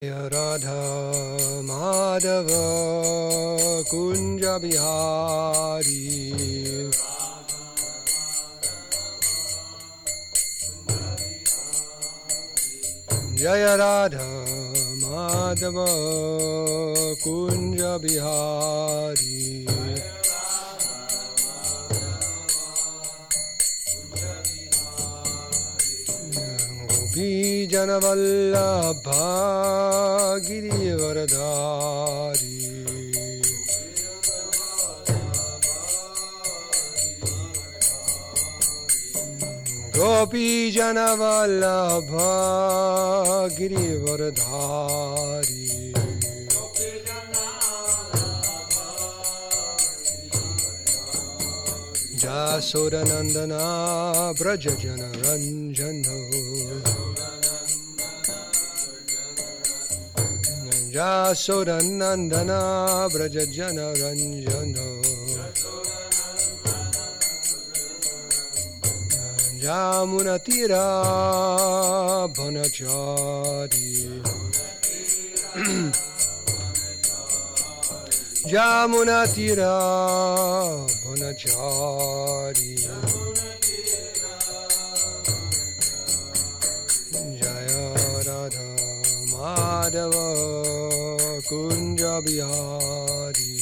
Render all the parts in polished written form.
Radha Madhava Kunja Bihari Jaya Radha Madhava Kunja Bihari Gopi Janavallabha Girivaradhari Gopi Janavallabha Girivaradhari Jasodanandana Brajajana Ranjano Jasodanandana Brajajana Ranjano Jamunatira Bhanachari Jamunatira Bhanachari Jaya Radha Madhava Kunja Bihari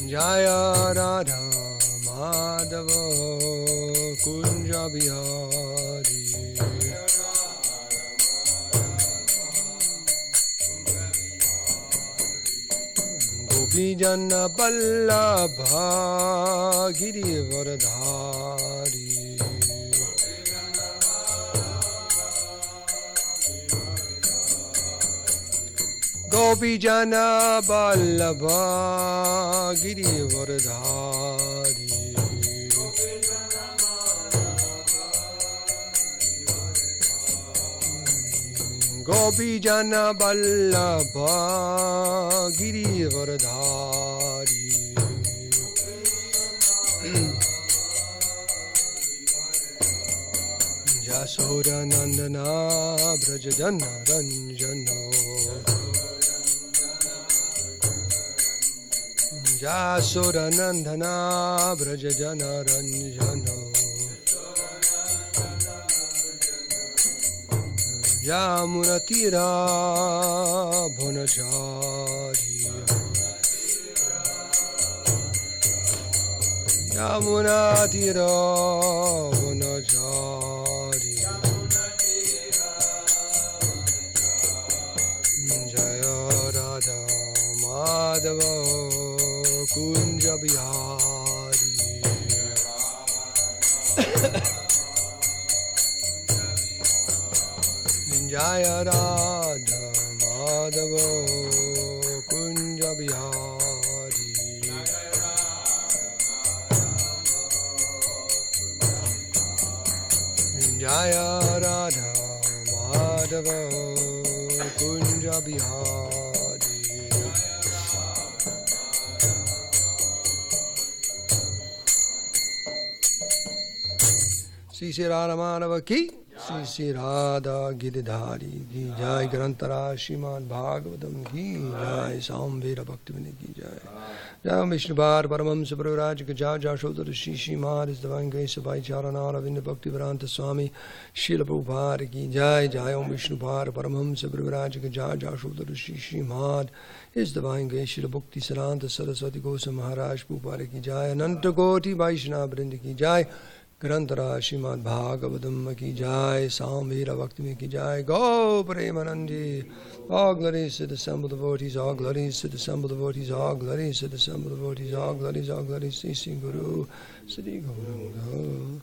Jaya Radha Madhava Kunja Bihari Gopijana Vallabha Girivaradhari Gopijana Vallabha Girivaradhari Gopijana Vallabha Girivaradhari Jasodanandana Brajajana Ranjano Jasodanandana Brajajana Ranjano Yamunatira Bhanachari Yamunatira Bhanachari Jaya Radha Madhava Kunja Bihari Jaya Radha Madhava Kunja Bihari Jaya Radha Madhava Kunja Bihari Sri Sri Radha Madhava Ki Sri Sri Radha Giridhari Ki Jai Grantara srimadbhagavatam Ki Jai Samveda Bhaktivinoda Ki Jai Jai Vishnubar Paramhamsa Pravraj Ki Jai Jashodhara Shri Srimad is Divine Grace of Charanara Ravinda Bhaktivedanta Swami Srila Prabhupada Ki Jai Jai Om Vishnubar Paramhamsa Pravraj Ki Jai Jashodhara Shri Srimad is Divine Grace Srila Bhakti Siddhanta Saraswati Goswami Maharaj Prabhupada Ki Jai Ananta Koti Vaishnava Vrinda Ki Jai Grantara Srimad Bhagavatam Ki Jai Samveda Bhakti Ki Jai Go Premanandi All glories to the assembled devotees, all glories to the assembled devotees, all glories to the assembled devotees, all glories, Sri Guru, Sri Guru.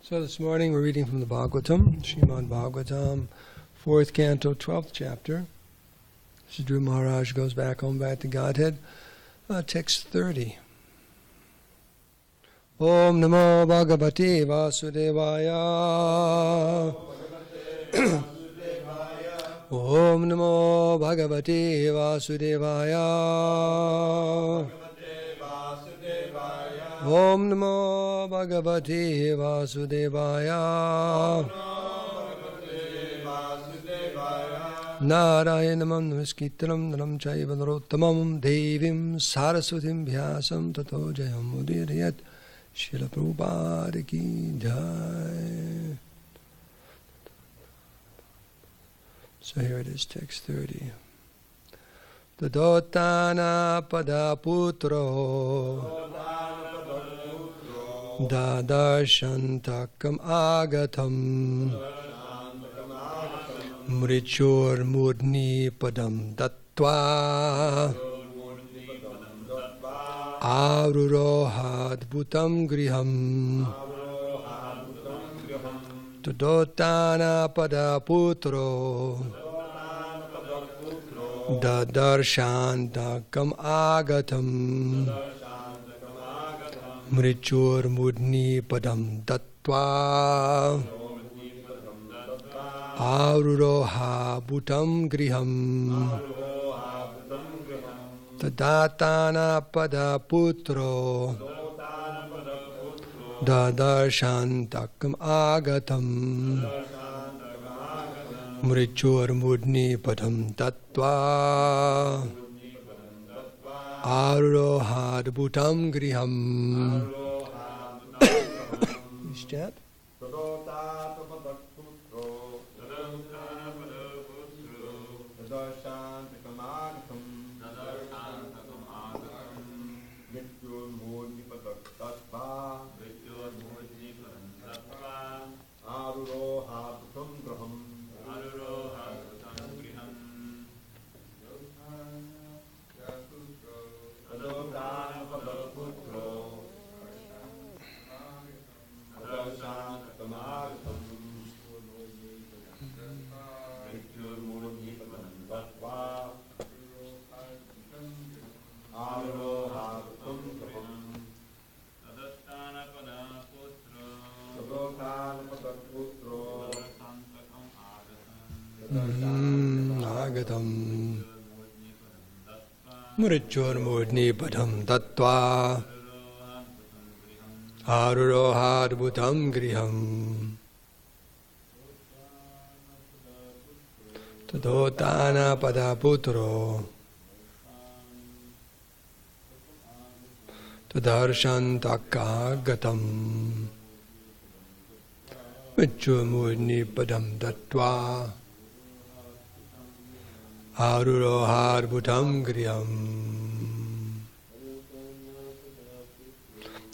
So this morning we're reading from the Bhagavatam, Srimad Bhagavatam, 4th canto, 12th chapter. Sri Dhruva Maharaj goes back home back to Godhead. Text 30. Om Namo Bhagavate Vasudevaya. Om Namo Bhagavate Vasudevaya. Om Namo Bhagavate Vasudevaya. Narayanam Namaskitram Naram Chaiva Narottamam Devim Saraswatim Vyasam Tato Jayam Udirayat. Srila Prabhupada Ki Jai. So here it is, text 30. Tadotana padaputro dadarshantakam agatam mrichur murni padam dattva arurohad bhutam griham. Tadotana padaputro dadarshantakam agatam mrichur mudni padam dattva aruroha bhutam griham. Tadatana padaputro dadarshantakam agatam mrichur mudni padam tattva arurohad bhutam griham. Step. Agatam mrichur mudni padam tattva arurohad bhutam griham. Tadotana padaputro tadarshantakagatam mrichur mudni padam tattva arurohad bhutam griham.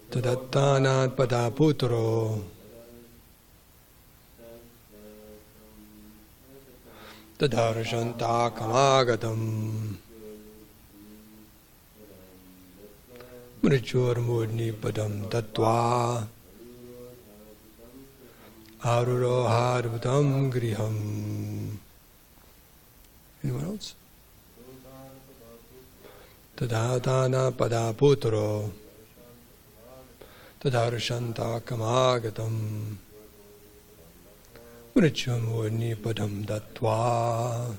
Tadattana padaputro tadarshanta-kamagatam mrichur mudni padam tattva arurohad bhutam griham. Anyone else? Tadhatana padaputro tadarshanta-kamagatam mrichur mudni padam tattva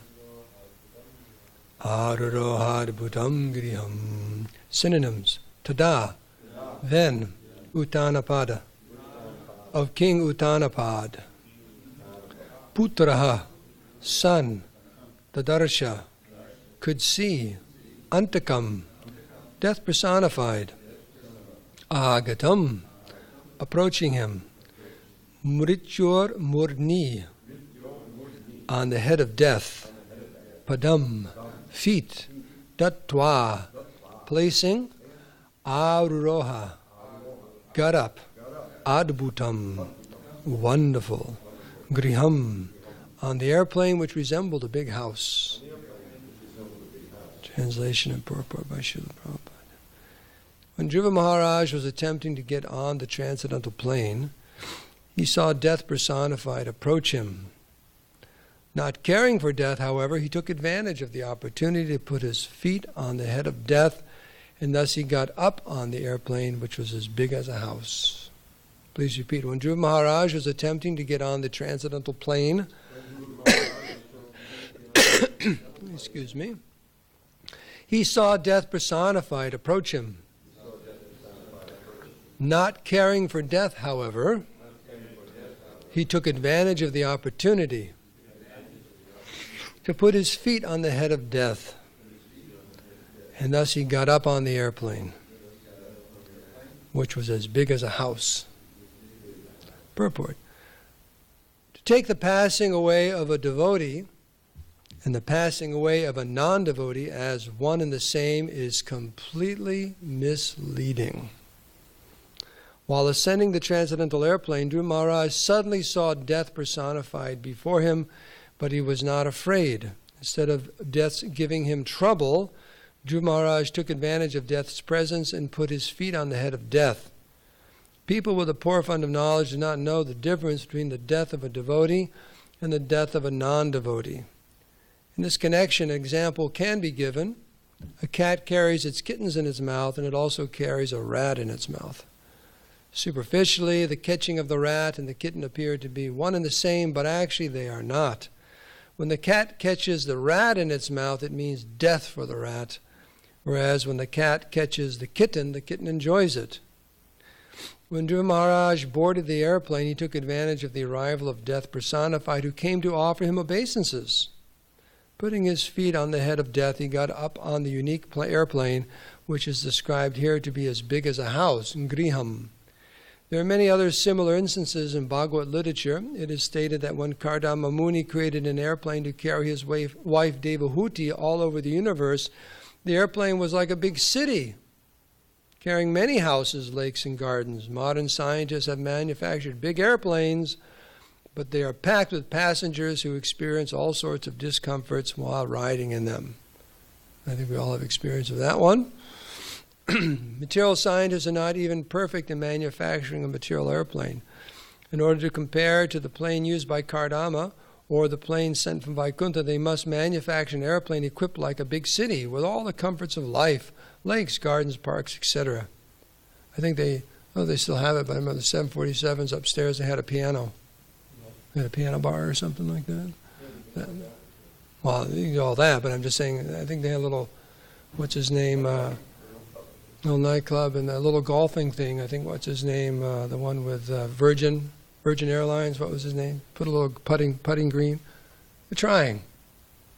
arurohad bhutam griham. Synonyms. Tada, then, Uttanapada, of King Uttanapad. Putraha, son, Tadarsha, could see. Antakam, death personified. Agatam, approaching him. Mrityur murni, on the head of death. Padam, feet. Dattva, placing. Aruroha, got up. Adbhutam, wonderful. Griham, on the airplane which resembled a big house. Translation and purport by Srila Prabhupada. When Dhruva Maharaj was attempting to get on the transcendental plane, he saw death personified approach him. Not caring for death, however, he took advantage of the opportunity to put his feet on the head of death and thus he got up on the airplane, which was as big as a house. Please repeat. When Dhruva Maharaj was attempting to get on the transcendental plane, excuse me, he saw death personified approach him. Not caring for death, however, he took advantage of the opportunity to put his feet on the head of death, and thus he got up on the airplane, which was as big as a house. Purport. To take the passing away of a devotee and the passing away of a non-devotee as one and the same is completely misleading. While ascending the transcendental airplane, Dhruva Maharaj suddenly saw death personified before him, but he was not afraid. Instead of death's giving him trouble, Dhruva Maharaj took advantage of death's presence and put his feet on the head of death. People with a poor fund of knowledge do not know the difference between the death of a devotee and the death of a non-devotee. In this connection, an example can be given. A cat carries its kittens in its mouth, and it also carries a rat in its mouth. Superficially, the catching of the rat and the kitten appear to be one and the same, but actually they are not. When the cat catches the rat in its mouth, it means death for the rat, whereas when the cat catches the kitten enjoys it. When Dhruva Maharaj boarded the airplane, he took advantage of the arrival of death personified, who came to offer him obeisances. Putting his feet on the head of death, he got up on the unique airplane, which is described here to be as big as a house, griham. There are many other similar instances in Bhagavad literature. It is stated that when Kardama Muni created an airplane to carry his wife Devahuti all over the universe, the airplane was like a big city, carrying many houses, lakes, and gardens. Modern scientists have manufactured big airplanes, but they are packed with passengers who experience all sorts of discomforts while riding in them. I think we all have experience of that one. Material scientists are not even perfect in manufacturing a material airplane. In order to compare to the plane used by Kardama or the plane sent from Vaikuntha, they must manufacture an airplane equipped like a big city with all the comforts of life, lakes, gardens, parks, etc. I think they still have it, but I remember the 747s upstairs, they had a piano. They had a piano bar or something like that. Well, you can do all that, but I'm just saying, I think they had a little, what's his name, little nightclub and a little golfing thing. I think, what's his name, the one with Virgin Airlines, what was his name? Put a little putting green. They're trying,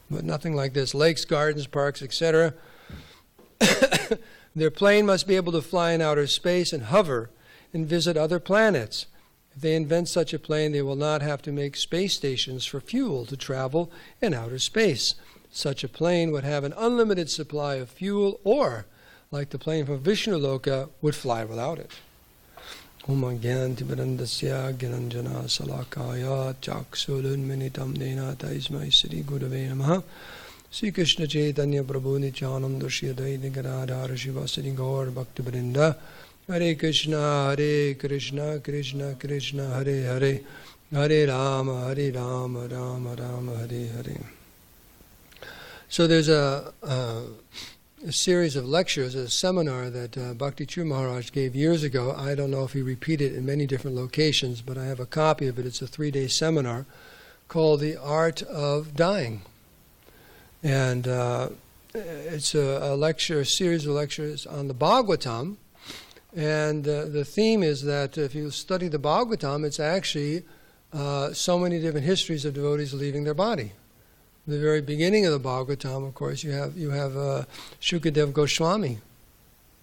but nothing like this. Lakes, gardens, parks, etc. Their plane must be able to fly in outer space and hover and visit other planets. If they invent such a plane, they will not have to make space stations for fuel to travel in outer space. Such a plane would have an unlimited supply of fuel, or, like the plane from Vishnu Loka, would fly without it. Om Gyanti Brandasya Gyananjana Salakaya Chaksulunminitam Nena Taismai Sri Gurave Namaha Sri Krishna Chaitanya Prabhu Nityananda Shri Advaita Gadadhara Shivasari Gaur Bhakti Vrinda Hare Krishna Krishna Krishna Hare Hare Hare Rama Rama Rama Hare Hare. So there's a series of lectures, a seminar that Bhakti Chur Maharaj gave years ago. I don't know if he repeated it in many different locations, but I have a copy of it. It's a 3-day seminar called The Art of Dying. And it's a series of lectures on the Bhagavatam. And the theme is that if you study the Bhagavatam, it's actually so many different histories of devotees leaving their body. The very beginning of the Bhagavatam, of course, you have Shukadev Goswami,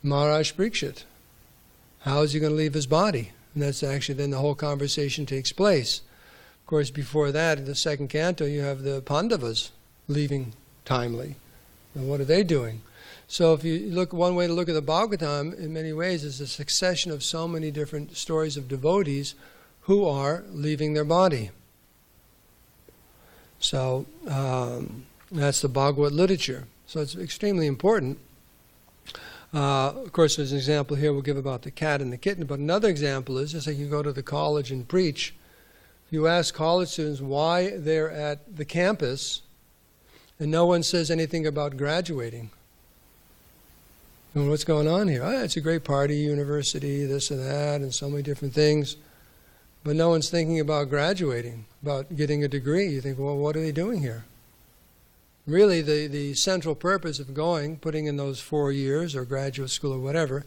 Maharaj Parikshit. How is he going to leave his body? And that's actually then the whole conversation takes place. Of course, before that, in the second canto, you have the Pandavas leaving timely. And what are they doing? So if you look, one way to look at the Bhagavatam, in many ways, is a succession of so many different stories of devotees who are leaving their body. So that's the Bhagavad literature. So it's extremely important. Of course, there's an example here we'll give about the cat and the kitten, but another example is, just like you go to the college and preach, you ask college students why they're at the campus, and no one says anything about graduating. And what's going on here? Oh, it's a great party, university, this and that, and so many different things. But no one's thinking about graduating, about getting a degree. You think, well, what are they doing here? Really, the central purpose of going, putting in those 4 years or graduate school or whatever,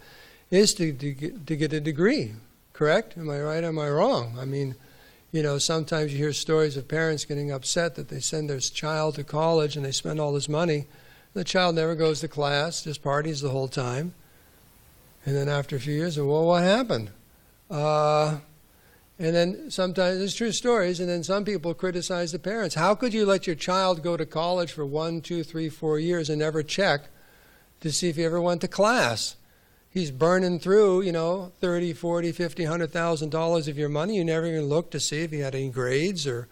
is to get a degree. Correct? Am I right? Am I wrong? I mean, you know, sometimes you hear stories of parents getting upset that they send their child to college and they spend all this money. The child never goes to class, just parties the whole time. And then after a few years, well, what happened? And then sometimes, there's true stories, and then some people criticize the parents. How could you let your child go to college for 1, 2, 3, 4 years and never check to see if he ever went to class? He's burning through, you know, $30, $40, $50, $100,000 of your money. You never even look to see if he had any grades or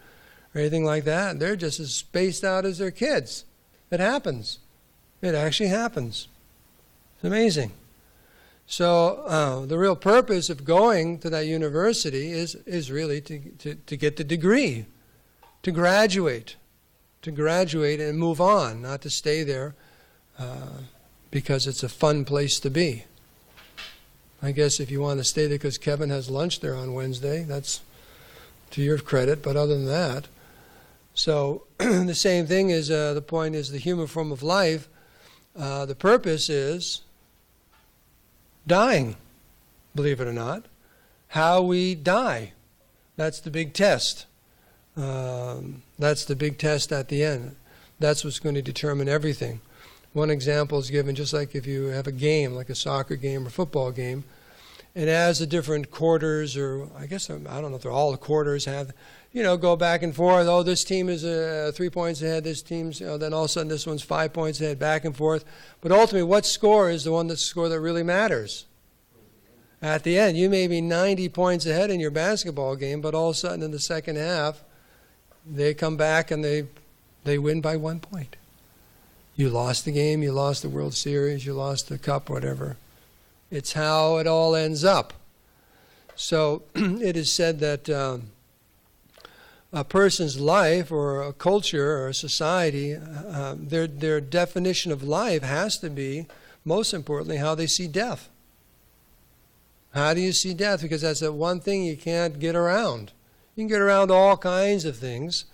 anything like that. They're just as spaced out as their kids. It happens. It actually happens. It's amazing. So the real purpose of going to that university is really to get the degree, to graduate and move on, not to stay there because it's a fun place to be. I guess if you want to stay there because Kevin has lunch there on Wednesday, that's to your credit, but other than that. So the same thing is, the point is the human form of life, the purpose is dying, believe it or not. How we die, that's the big test. That's the big test at the end. That's what's going to determine everything. One example is given, just like if you have a game, like a soccer game or football game, it has the different quarters, or I guess, I don't know if they're all the quarters have, you know, go back and forth. Oh, this team is 3 points ahead, this team's, you know, then all of a sudden this one's 5 points ahead, back and forth. But ultimately, what score is the score that really matters? At the end, you may be 90 points ahead in your basketball game, but all of a sudden in the second half, they come back and they win by 1 point. You lost the game, you lost the World Series, you lost the cup, whatever. It's how it all ends up. So it is said that a person's life or a culture or a society, their definition of life has to be, most importantly, how they see death. How do you see death? Because that's the one thing you can't get around. You can get around all kinds of things,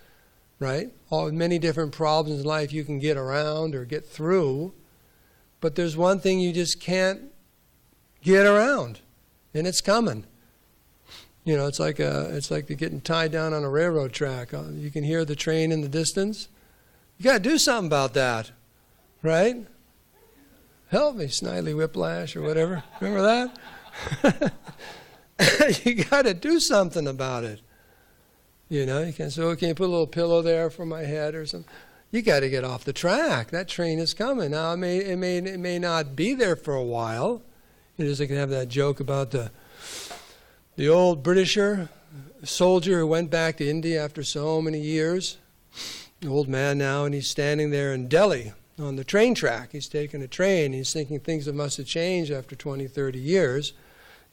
right? Many different problems in life you can get around or get through, but there's one thing you just can't get around, and it's coming. You know, it's like getting tied down on a railroad track. You can hear the train in the distance. You got to do something about that, right? Help me, Snidely Whiplash or whatever. Remember that? You got to do something about it. You know, you can say, okay, put a little pillow there for my head or something. You got to get off the track. That train is coming. Now, it may not be there for a while. You know, just like you have that joke about the old Britisher soldier who went back to India after so many years. An old man now, and he's standing there in Delhi on the train track. He's taking a train. He's thinking things that must have changed after 20, 30 years.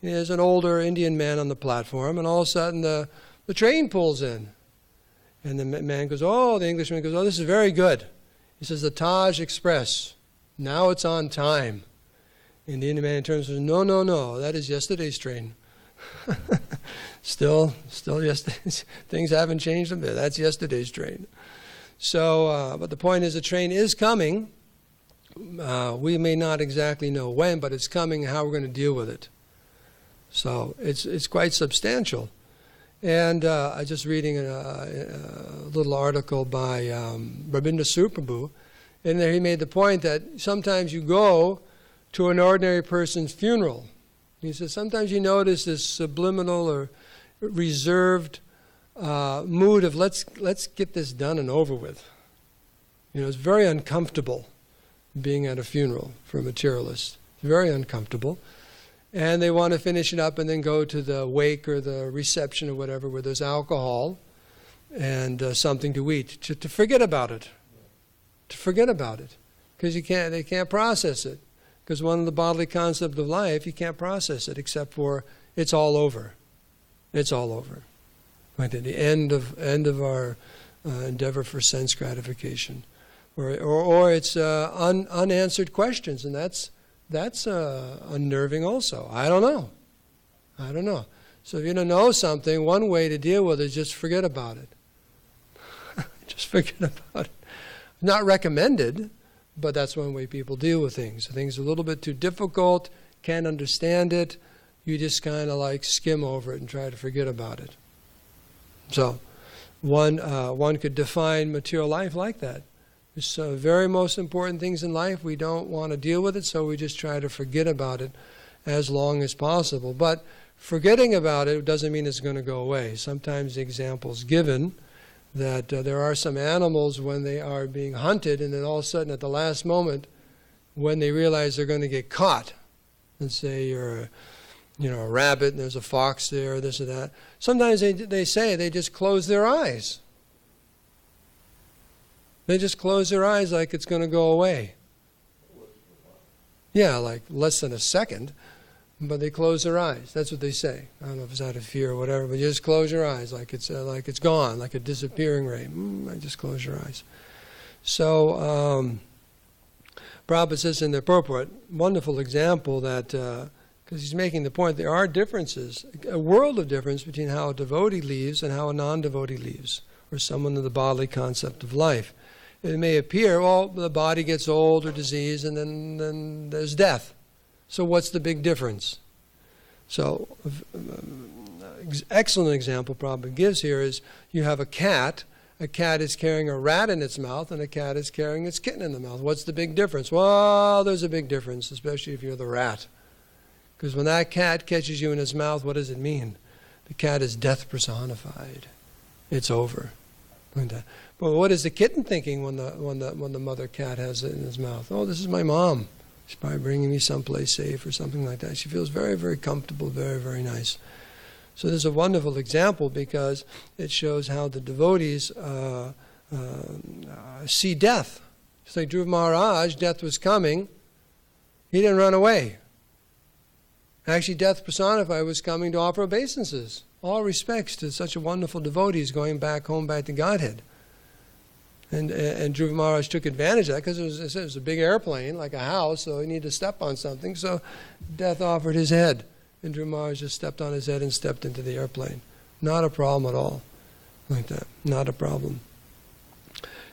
There's an older Indian man on the platform, and all of a sudden the train pulls in. And the man goes, the Englishman goes, this is very good. He says, the Taj Express, now it's on time. And the Indian man turns and says, no, that is yesterday's train. still yesterday's. Things haven't changed a bit. That's yesterday's train. So, but the point is the train is coming. We may not exactly know when, but it's coming and how we're going to deal with it. So it's quite substantial. And I was just reading a little article by Rabindranath Prabhu, and there he made the point that sometimes you go to an ordinary person's funeral. He says sometimes you notice this subliminal or reserved mood of let's get this done and over with. You know, it's very uncomfortable being at a funeral for a materialist. It's very uncomfortable. And they want to finish it up and then go to the wake or the reception or whatever where there's alcohol and something to eat, to forget about it. To forget about it. Because they can't process it. Because one of the bodily concepts of life, you can't process it except for it's all over. It's all over. Right at the end of our endeavor for sense gratification. Or it's unanswered questions, and that's that's unnerving also. I don't know. So if you don't know something, one way to deal with it is just forget about it. Just forget about it. Not recommended, but that's one way people deal with things. If things are a little bit too difficult, can't understand it, you just kind of like skim over it and try to forget about it. So one could define material life like that. There's very most important things in life, we don't want to deal with it, so we just try to forget about it as long as possible. But forgetting about it doesn't mean it's going to go away. Sometimes the example's given that there are some animals when they are being hunted, and then all of a sudden at the last moment, when they realize they're going to get caught, and say you're a rabbit and there's a fox there, this or that, sometimes they say they just close their eyes. They just close their eyes like it's going to go away. Yeah, like less than a second. But they close their eyes. That's what they say. I don't know if it's out of fear or whatever, but you just close your eyes like it's gone, like a disappearing ray. Just close your eyes. So, Prabhupada says in the purport, wonderful example that, because he's making the point, there are differences, a world of difference between how a devotee lives and how a non-devotee lives, or someone in the bodily concept of life. It may appear, well, the body gets old or diseased, and then there's death. So what's the big difference? So, excellent example Prabhupada gives here is you have a cat is carrying a rat in its mouth, and a cat is carrying its kitten in the mouth. What's the big difference? Well, there's a big difference, especially if you're the rat. Because when that cat catches you in its mouth, what does it mean? The cat is death personified. It's over. Like that. But what is the kitten thinking when the mother cat has it in his mouth? Oh, this is my mom. She's probably bringing me someplace safe or something like that. She feels very, very comfortable, very, very nice. So this is a wonderful example because it shows how the devotees see death. It's like Dhruva Maharaj, death was coming. He didn't run away. Actually, death personified was coming to offer obeisances. All respects to such a wonderful devotee is going back home, back to Godhead. And Dhruva Maharaj took advantage of that because it was a big airplane, like a house, so he needed to step on something. So death offered his head. And Dhruva Maharaj just stepped on his head and stepped into the airplane. Not a problem at all. Like that. Not a problem.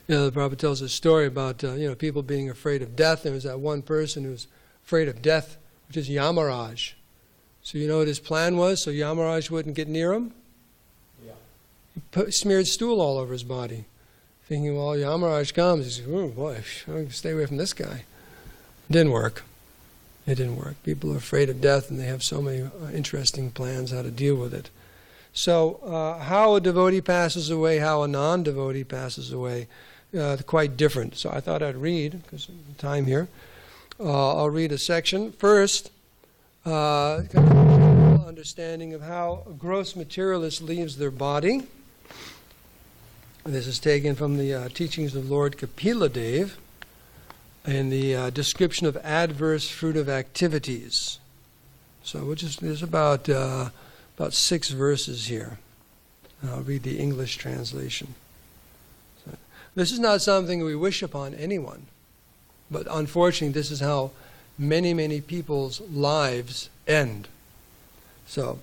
The Prabhupada tells a story about people being afraid of death. There was that one person who was afraid of death, which is Yamaraj. So you know what his plan was so Yamaraj wouldn't get near him? Yeah. He smeared stool all over his body. Thinking, well, Yamaraj comes. He says, oh boy, stay away from this guy. It didn't work. It didn't work. People are afraid of death, and they have so many interesting plans how to deal with it. So how a devotee passes away, how a non-devotee passes away, quite different. So I thought I'd read, because of the time here. I'll read a section. First, kind of understanding of how a gross materialist leaves their body. This is taken from the teachings of Lord Kapila Dev in the description of adverse fruitive activities. So there's about 6 verses here. I'll read the English translation. So, this is not something we wish upon anyone, but unfortunately this is how many, many people's lives end. So,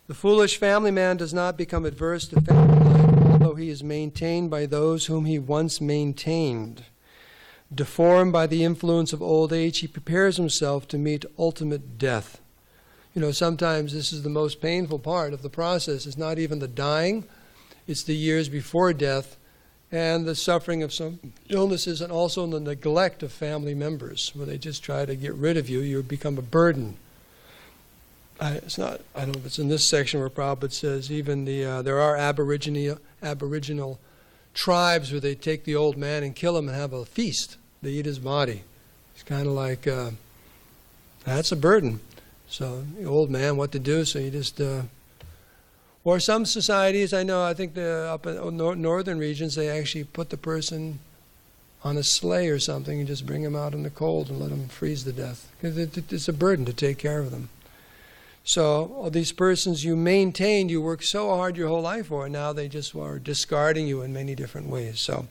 the foolish family man does not become adverse to family life, although he is maintained by those whom he once maintained. Deformed by the influence of old age, he prepares himself to meet ultimate death. Sometimes this is the most painful part of the process. It's not even the dying, it's the years before death and the suffering of some illnesses and also the neglect of family members, where they just try to get rid of you. You become a burden. I don't know if it's in this section where Prabhupada says even there are aboriginal tribes where they take the old man and kill him and have a feast. They eat his body. It's kind of like, that's a burden. So the old man, what to do? So you just, or some societies, I think up in northern regions, they actually put the person on a sleigh or something and just bring him out in the cold and let him freeze to death. Because it's a burden to take care of them. So all these persons you maintained, you worked so hard your whole life for, and now they just are discarding you in many different ways. So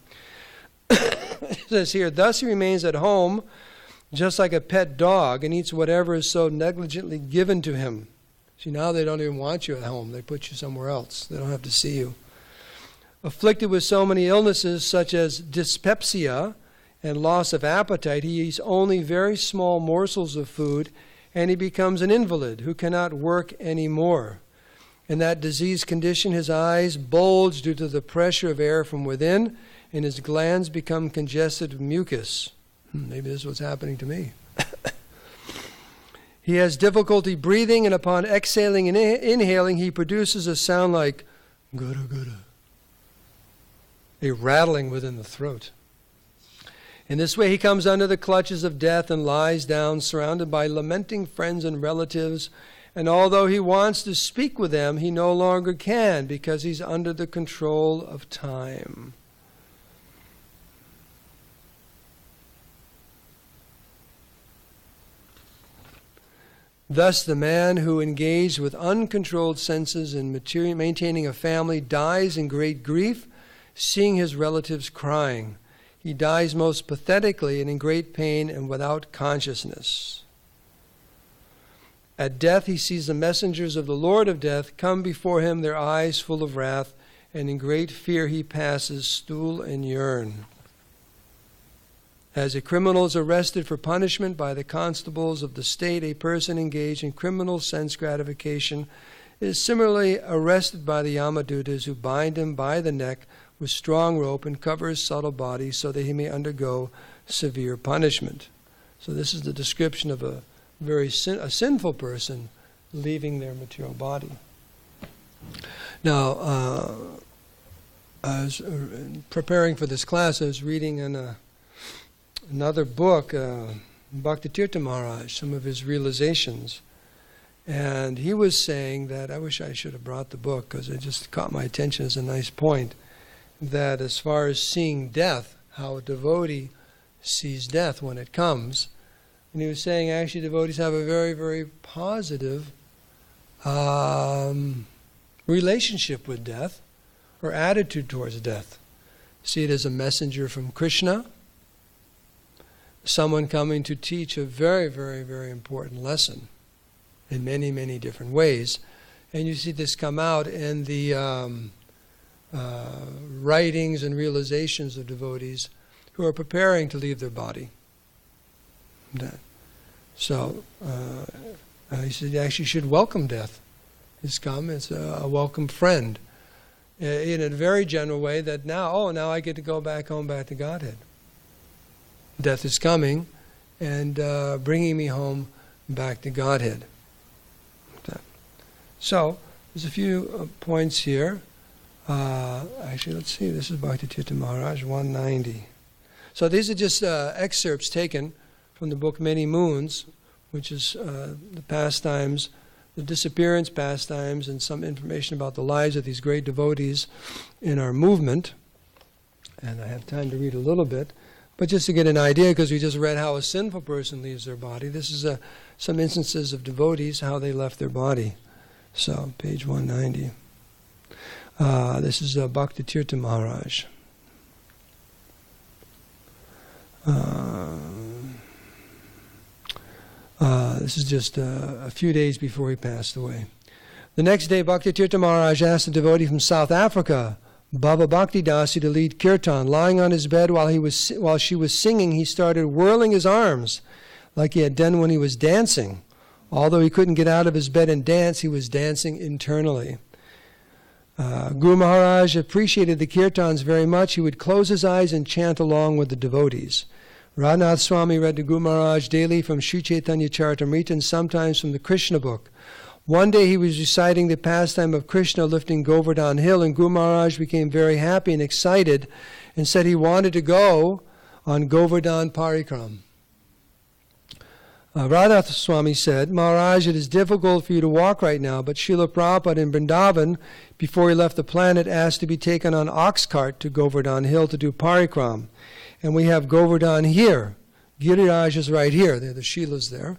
it says here, thus he remains at home just like a pet dog, and eats whatever is so negligently given to him. See, now they don't even want you at home. They put you somewhere else. They don't have to see you. Afflicted with so many illnesses such as dyspepsia and loss of appetite, he eats only very small morsels of food, and he becomes an invalid who cannot work anymore. In that diseased condition, his eyes bulge due to the pressure of air from within, and his glands become congested with mucus. Maybe this is what's happening to me. He has difficulty breathing, and upon exhaling and inhaling, he produces a sound like gura gura, a rattling within the throat. In this way, he comes under the clutches of death and lies down, surrounded by lamenting friends and relatives. And although he wants to speak with them, he no longer can because he's under the control of time. Thus, the man who engaged with uncontrolled senses in maintaining a family dies in great grief, seeing his relatives crying. He dies most pathetically and in great pain and without consciousness. At death, he sees the messengers of the Lord of Death come before him, their eyes full of wrath, and in great fear he passes stool and urine. As a criminal is arrested for punishment by the constables of the state, a person engaged in criminal sense gratification is similarly arrested by the Yamadutas, who bind him by the neck with strong rope and cover his subtle body so that he may undergo severe punishment. So this is the description of a sinful person leaving their material body. Now, I was preparing for this class. I was reading in another book, Bhakti Tirtha Maharaj, some of his realizations. And he was saying that, I wish I should have brought the book because it just caught my attention as a nice point, that as far as seeing death, how a devotee sees death when it comes. And he was saying actually devotees have a very, very positive relationship with death or attitude towards death. See it as a messenger from Krishna, someone coming to teach a very, very, very important lesson in many, many different ways. And you see this come out in the writings and realizations of devotees who are preparing to leave their body. So he said you actually should welcome death. It's come, it's a welcome friend. In a very general way that now I get to go back home, back to Godhead. Death is coming and bringing me home back to Godhead. So, there's a few points here. Actually, let's see, this is Bhakti Tirtha Maharaj, 190. So these are just excerpts taken from the book Many Moons, which is the pastimes, the disappearance pastimes, and some information about the lives of these great devotees in our movement. And I have time to read a little bit. But just to get an idea, because we just read how a sinful person leaves their body, this is some instances of devotees, how they left their body. So, page 190. This is Bhakti Tirtha Maharaj. This is just a few days before he passed away. The next day, Bhakti Tirtha Maharaj asked a devotee from South Africa, Baba Bhakti Dasi, to lead kirtan. Lying on his bed while she was singing, he started whirling his arms like he had done when he was dancing. Although he couldn't get out of his bed and dance, he was dancing internally. Guru Maharaj appreciated the kirtans very much. He would close his eyes and chant along with the devotees. Radhanath Swami read to Guru Maharaj daily from Sri Chaitanya Charitamrita and sometimes from the Krishna book. One day he was reciting the pastime of Krishna lifting Govardhan Hill, and Guru Maharaj became very happy and excited and said he wanted to go on Govardhan Parikram. Radhanath Swami said, Maharaj, it is difficult for you to walk right now, but Srila Prabhupada in Vrindavan, before he left the planet, asked to be taken on ox cart to Govardhan Hill to do Parikram. And we have Govardhan here. Giriraj is right here. There are the Shilas there.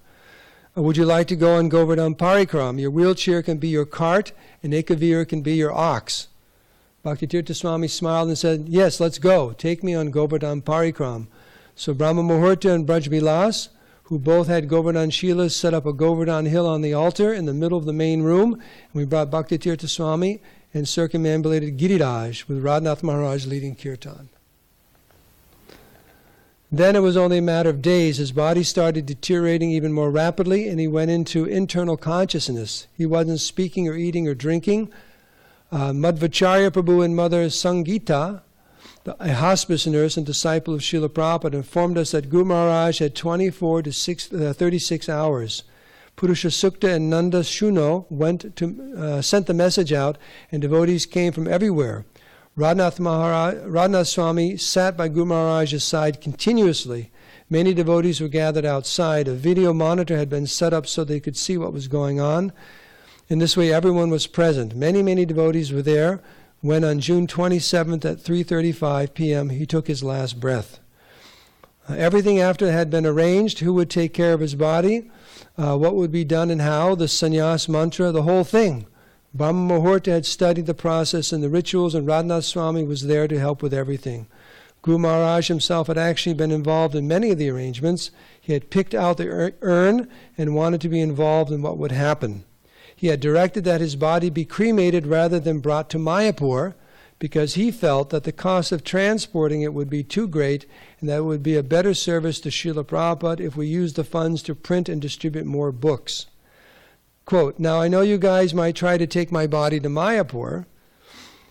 Would you like to go on Govardhan Parikram? Your wheelchair can be your cart, and Ekavir can be your ox. Bhaktitirtha Swami smiled and said, yes, let's go. Take me on Govardhan Parikram. So Brahma Muhurta and Braj Vilas who both had Govardhan Shilas, set up a Govardhan hill on the altar in the middle of the main room. And we brought Bhaktitirtha Swami and circumambulated Giriraj with Radhanath Maharaj leading kirtan. Then it was only a matter of days. His body started deteriorating even more rapidly, and he went into internal consciousness. He wasn't speaking or eating or drinking. Madhvacharya Prabhu and Mother Sangita, a hospice nurse and disciple of Srila Prabhupada, informed us that Guru Maharaj had 24 to 36 hours. Purusha Sukta and Nanda Shuno sent the message out, and devotees came from everywhere. Radhanath Swami sat by Guru Maharaj's side continuously. Many devotees were gathered outside. A video monitor had been set up so they could see what was going on. In this way, everyone was present. Many, many devotees were there when on June 27th at 3:35 p.m. he took his last breath. Everything after had been arranged: who would take care of his body, what would be done and how, the sannyas mantra, the whole thing. Brahma Muhurta had studied the process and the rituals, and Radhanath Swami was there to help with everything. Guru Maharaj himself had actually been involved in many of the arrangements. He had picked out the urn and wanted to be involved in what would happen. He had directed that his body be cremated rather than brought to Mayapur, because he felt that the cost of transporting it would be too great, and that it would be a better service to Srila Prabhupada if we used the funds to print and distribute more books. Quote, "Now I know you guys might try to take my body to Mayapur,"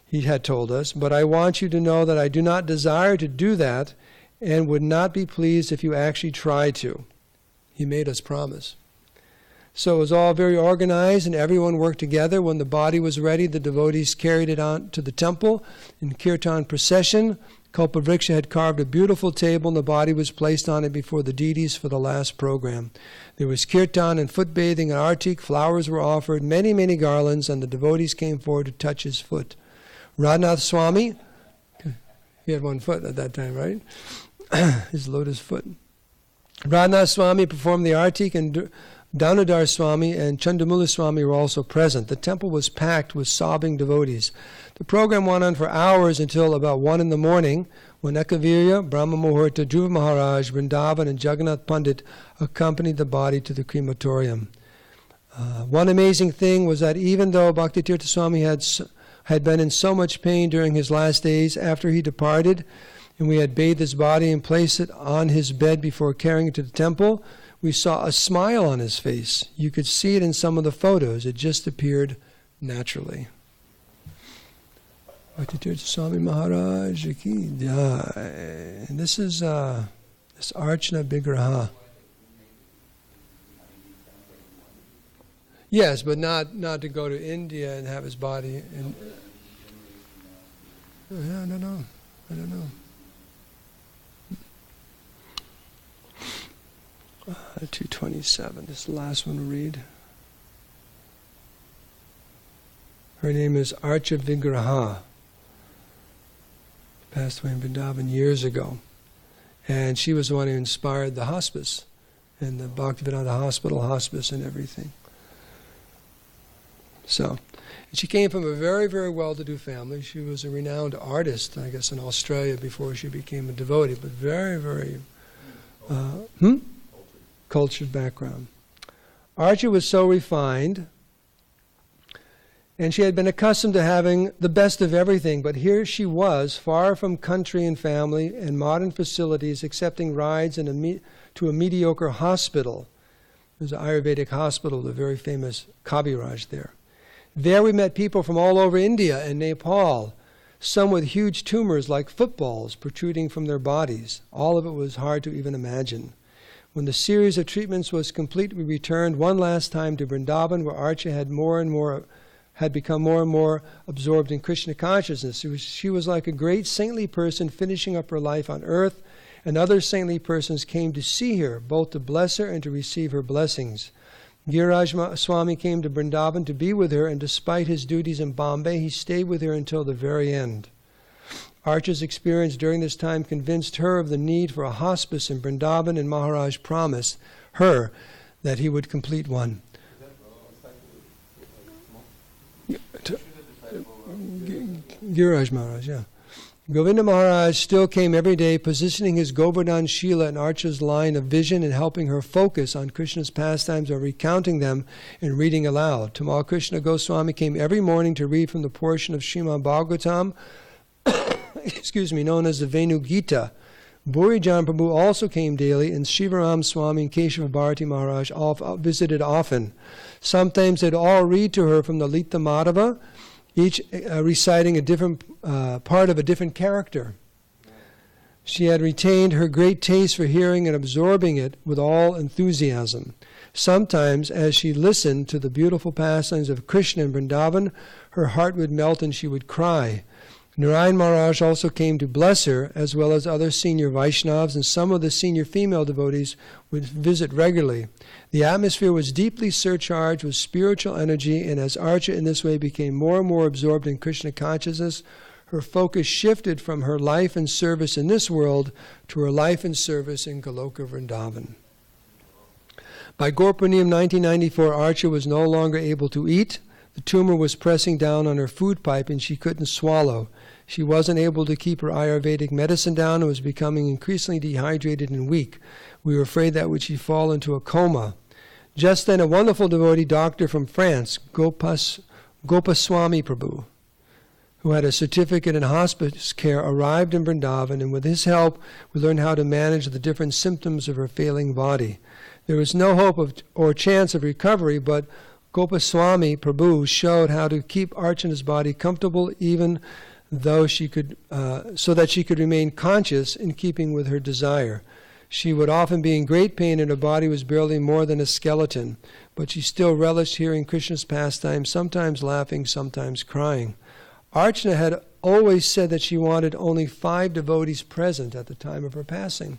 he had told us, "but I want you to know that I do not desire to do that and would not be pleased if you actually try to." He made us promise. So it was all very organized, and everyone worked together. When the body was ready, the devotees carried it on to the temple in kirtan procession. Kalpavriksha had carved a beautiful table, and the body was placed on it before the deities for the last program. There was kirtan and foot bathing and artik. Flowers were offered, many, many garlands, and the devotees came forward to touch his foot. Radhanath Swami, he had one foot at that time, right? His lotus foot. Radhanath Swami performed the artik, and Danudar Swami and Chandamula Swami were also present. The temple was packed with sobbing devotees. The program went on for hours until about 1 in the morning, when Ekavirya, Brahma Muhurta, Dhruva Maharaj, Vrindavan, and Jagannath Pandit accompanied the body to the crematorium. One amazing thing was that even though Bhaktitirtha Swami had been in so much pain during his last days after he departed, and we had bathed his body and placed it on his bed before carrying it to the temple, we saw a smile on his face. You could see it in some of the photos. It just appeared naturally. Bhaktitirtha Swami Maharaj ki jai. And this is this Archana Vigraha. Yes, but not to go to India and have his body. I don't know. 227. This is the last one to read. Her name is Archa Vigraha. Passed away in Vrindavan years ago. And she was the one who inspired the hospice, and the Bhaktivedanta hospice and everything. So, and she came from a very, very well-to-do family. She was a renowned artist, I guess, in Australia before she became a devotee, but very, very cultured background. Archa was so refined, and she had been accustomed to having the best of everything, but here she was, far from country and family and modern facilities, accepting rides to a mediocre hospital. There's an Ayurvedic hospital, the very famous Kabiraj there. There we met people from all over India and Nepal, some with huge tumors like footballs protruding from their bodies. All of it was hard to even imagine. When the series of treatments was complete, we returned one last time to Vrindavan, where Archa had become more and more absorbed in Krishna consciousness. She was like a great saintly person finishing up her life on earth, and other saintly persons came to see her, both to bless her and to receive her blessings. Giriraj Swami came to Vrindavan to be with her, and despite his duties in Bombay, he stayed with her until the very end. Archa's experience during this time convinced her of the need for a hospice in Vrindavan, and Maharaj promised her that he would complete one. Giriraj Maharaj, yeah. Govinda Maharaj still came every day, positioning his Govardhan Shila in Archa's line of vision and helping her focus on Krishna's pastimes or recounting them and reading aloud. Tamal Krishna Goswami came every morning to read from the portion of Srimad Bhagavatam, known as the Venu Gita. Burijan Prabhu also came daily, and Shivaram Swami and Keshava Bharati Maharaj visited often. Sometimes they'd all read to her from the Lita Madhava, each reciting a different part of a different character. She had retained her great taste for hearing and absorbing it with all enthusiasm. Sometimes, as she listened to the beautiful pastimes of Krishna in Vrindavan, her heart would melt and she would cry. Narayan Maharaj also came to bless her, as well as other senior Vaishnavas, and some of the senior female devotees would visit regularly. The atmosphere was deeply surcharged with spiritual energy, and as Archa in this way became more and more absorbed in Krishna consciousness, her focus shifted from her life and service in this world to her life and service in Goloka Vrindavan. By Gorpurniyam 1994, Archa was no longer able to eat. The tumor was pressing down on her food pipe and she couldn't swallow. She wasn't able to keep her Ayurvedic medicine down and was becoming increasingly dehydrated and weak. We were afraid that would she fall into a coma. Just then a wonderful devotee doctor from France, Gopaswami Prabhu, who had a certificate in hospice care, arrived in Vrindavan, and with his help we learned how to manage the different symptoms of her failing body. There was no hope or chance of recovery, but Gopaswami Prabhu showed how to keep Archana's body comfortable even though she could, so that she could remain conscious in keeping with her desire. She would often be in great pain and her body was barely more than a skeleton, but she still relished hearing Krishna's pastimes, sometimes laughing, sometimes crying. Archana had always said that she wanted only 5 devotees present at the time of her passing.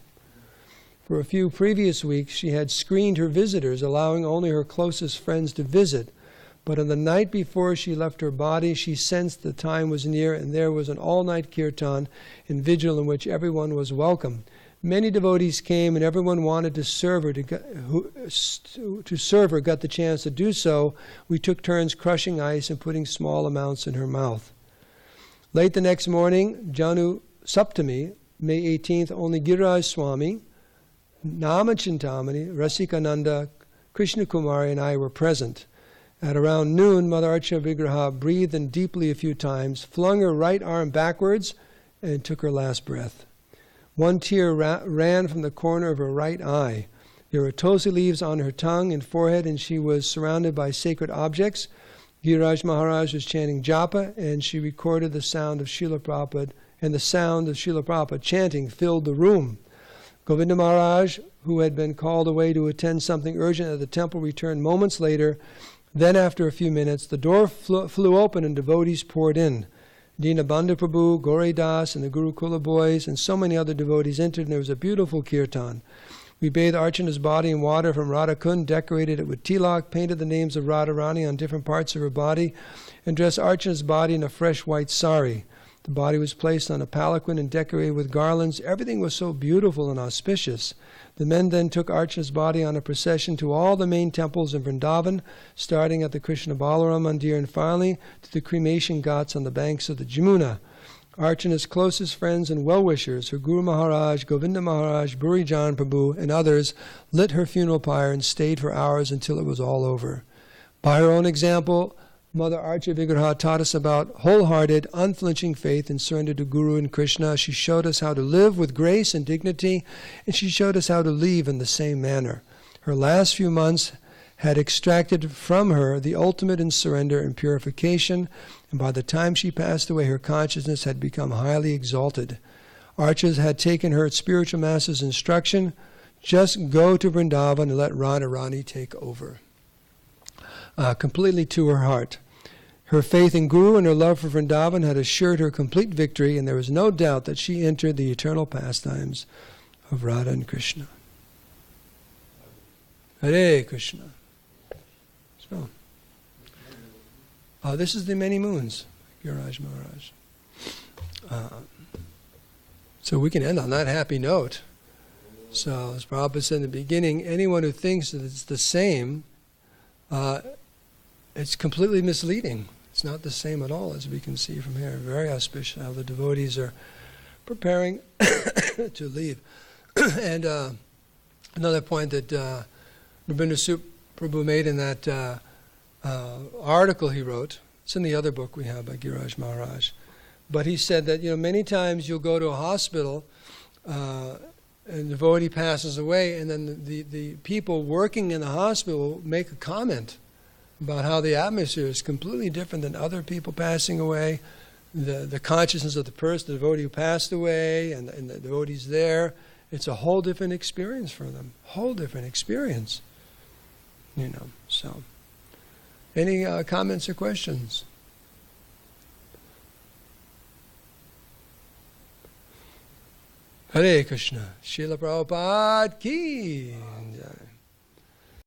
For a few previous weeks, she had screened her visitors, allowing only her closest friends to visit. But on the night before she left her body, she sensed the time was near, and there was an all-night kirtan and vigil in which everyone was welcome. Many devotees came, and everyone wanted to serve her. To serve her got the chance to do so. We took turns crushing ice and putting small amounts in her mouth. Late the next morning, Janu Saptami, May 18th, only Giriraj Swami, Nama Chintamani, Rasikananda, Krishna Kumari, and I were present. At around noon, Mother Archa Vigraha breathed in deeply a few times, flung her right arm backwards, and took her last breath. One tear ran from the corner of her right eye. There were tulsi leaves on her tongue and forehead, and she was surrounded by sacred objects. Giriraj Maharaj was chanting japa, and she recorded the sound of Srila Prabhupada, and the sound of Srila Prabhupada chanting filled the room. Govinda Maharaj, who had been called away to attend something urgent at the temple, returned moments later. Then, after a few minutes, the door flew open and devotees poured in. Dinabandhu Prabhu, Gore Das, and the Gurukula boys, and so many other devotees entered, and there was a beautiful kirtan. We bathed Archana's body in water from Radhakund, decorated it with tilak, painted the names of Radharani on different parts of her body, and dressed Archana's body in a fresh white sari. The body was placed on a palanquin and decorated with garlands. Everything was so beautiful and auspicious. The men then took Archana's body on a procession to all the main temples in Vrindavan, starting at the Krishna Balaram Mandir and finally to the cremation ghats on the banks of the Jamuna. Archana's closest friends and well-wishers, her Guru Maharaj, Govinda Maharaj, Burijan Prabhu, and others, lit her funeral pyre and stayed for hours until it was all over. By her own example, Mother Archa Vigraha taught us about wholehearted, unflinching faith and surrender to Guru and Krishna. She showed us how to live with grace and dignity, and she showed us how to leave in the same manner. Her last few months had extracted from her the ultimate in surrender and purification, and by the time she passed away, her consciousness had become highly exalted. Archas had taken her spiritual master's instruction, just go to Vrindavan and let Radharani take over. Completely to her heart. Her faith in Guru and her love for Vrindavan had assured her complete victory, and there was no doubt that she entered the eternal pastimes of Radha and Krishna. Hare Krishna. So, this is the many moons, Giriraj Maharaj. So we can end on that happy note. So, as Prabhupada said in the beginning, anyone who thinks that it's the same, it's completely misleading. It's not the same at all, as we can see from here. Very auspicious how the devotees are preparing to leave. And another point that Rabindrasut Prabhu made in that article he wrote, it's in the other book we have by Giriraj Maharaj, but he said that, many times you'll go to a hospital and the devotee passes away, and then the people working in the hospital make a comment about how the atmosphere is completely different than other people passing away. The consciousness of the person, the devotee who passed away, and the devotees there, it's a whole different experience for them. Whole different experience. So. Any comments or questions? Hare Krishna. Srila Prabhupada ki jai.